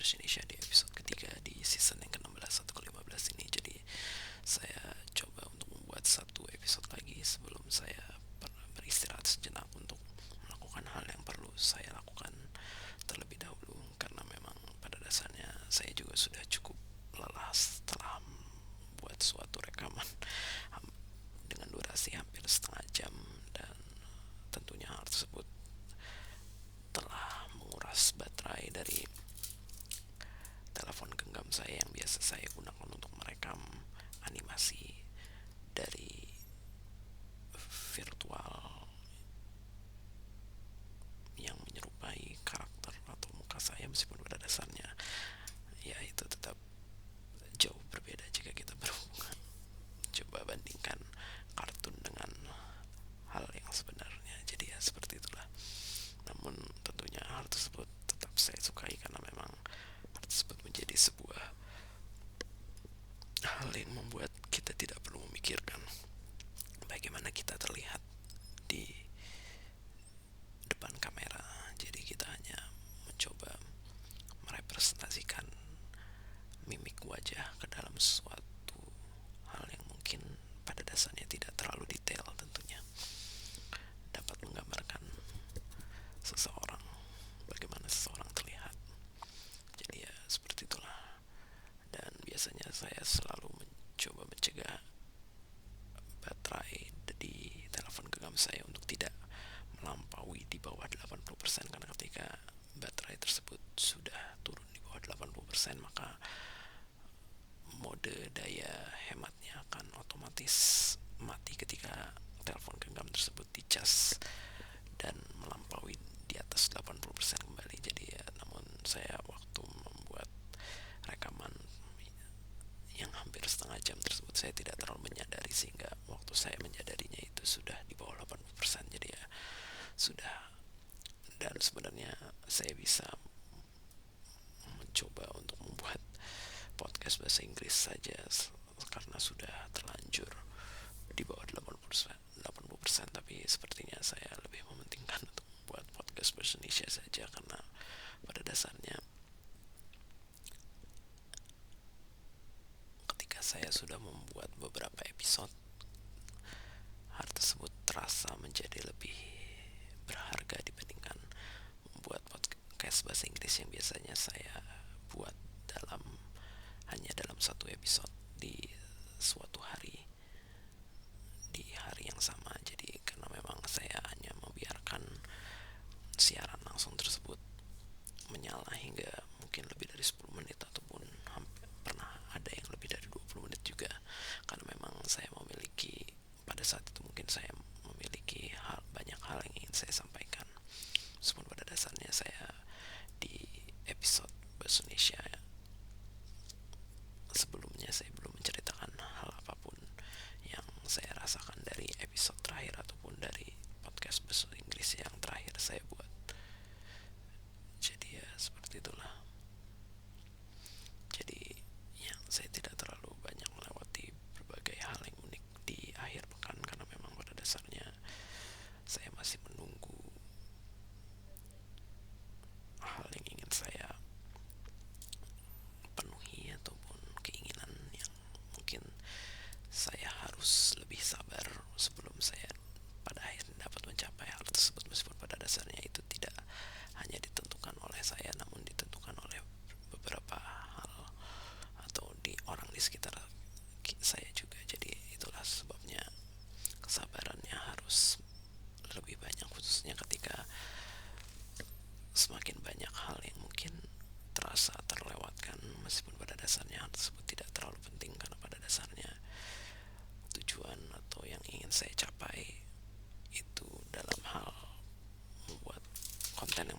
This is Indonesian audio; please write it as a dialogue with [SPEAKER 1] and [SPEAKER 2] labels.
[SPEAKER 1] Bahasa Indonesia di episode ketiga di season yang ke-16 atau ke-15 ini. Jadi saya coba untuk membuat satu episode lagi sebelum saya beristirahat sejenak untuk melakukan hal yang perlu saya lakukan terlebih dahulu, karena memang pada dasarnya saya juga sudah cukup lelah setelah membuat suatu rekaman dengan durasi hampir setengah jam, dan tentunya hal tersebut telah menguras baterai dari telepon genggam saya yang biasa saya gunakan untuk merekam animasi dari virtual yang menyerupai karakter atau muka saya, meskipun pada dasarnya ya itu tetap jauh berbeda jika kita berhubungan. Coba bandingkan kartun dengan hal yang sebenarnya, jadi ya seperti itulah. Namun tentunya hal tersebut tetap saya sukai karena memang hal tersebut menjadi sebuah hal yang membuat kita tidak perlu memikirkan bagaimana kita terlihat di depan kamera. Jadi kita hanya mencoba merepresentasikan mimik wajah ke dalam suatu hal yang mungkin pada dasarnya tidak terlalu detail, tentunya dapat menggambarkan seseorang, bagaimana seseorang terlihat. Jadi ya seperti itulah. Dan biasanya saya selalu mencoba mencegah baterai di telepon genggam saya untuk tidak melampaui di bawah 80%, karena ketika baterai tersebut sudah turun di bawah 80%, maka mode daya hematnya akan otomatis mati ketika telepon genggam tersebut dicas dan melampaui di atas 80% kembali. Jadi ya, namun saya waktu membuat rekaman yang hampir setengah jam tersebut saya tidak terlalu menyadari, sehingga waktu saya menyadarinya itu sudah di bawah 80%. Jadi ya sudah. Dan sebenarnya saya bisa mencoba untuk membuat podcast bahasa Inggris saja karena sudah terlanjur di bawah 80%, tapi sepertinya saya lebih mementingkan untuk membuat podcast bahasa Indonesia saja, karena pada dasarnya ketika saya sudah membuat beberapa episode, hal tersebut terasa menjadi lebih berharga dibandingkan membuat podcast bahasa Inggris yang biasanya saya buat hanya dalam satu episode di suatu hari, di hari yang sama. Jadi karena memang saya hanya membiarkan siaran langsung tersebut menyala hingga mungkin lebih dari 10 menit, ataupun hampir pernah ada yang lebih dari 20 menit juga, karena memang saya memiliki, pada saat itu mungkin saya memiliki banyak hal yang ingin saya sampaikan. Meskipun pada dasarnya saya di episode bahasa Indonesia sebelumnya saya belum menceritakan hal apapun yang saya rasakan dari episode terakhir ataupun dari podcast bahasa Inggris yang terakhir saya buat. Jadi ya seperti itulah. Jadi ya saya tidak terlalu banyak melewati berbagai hal yang unik di akhir pekan, karena memang pada dasarnya saya masih menunggu hal yang ingin saya penuhi, ataupun keinginan yang mungkin saya harus lebih sabar sebelum saya pada akhirnya dapat mencapai hal tersebut. Meskipun pada dasarnya itu tidak hanya ditentukan oleh saya, namun ditentukan oleh beberapa hal atau di orang di sekitar saya juga. Jadi itulah sebabnya kesabarannya harus lebih banyak, khususnya ketika semakin banyak hal yang mungkin terasa terlewatkan, meskipun pada dasarnya hal tersebut tidak terlalu penting, karena pada dasarnya tujuan atau yang ingin saya capai itu dalam hal membuat konten yang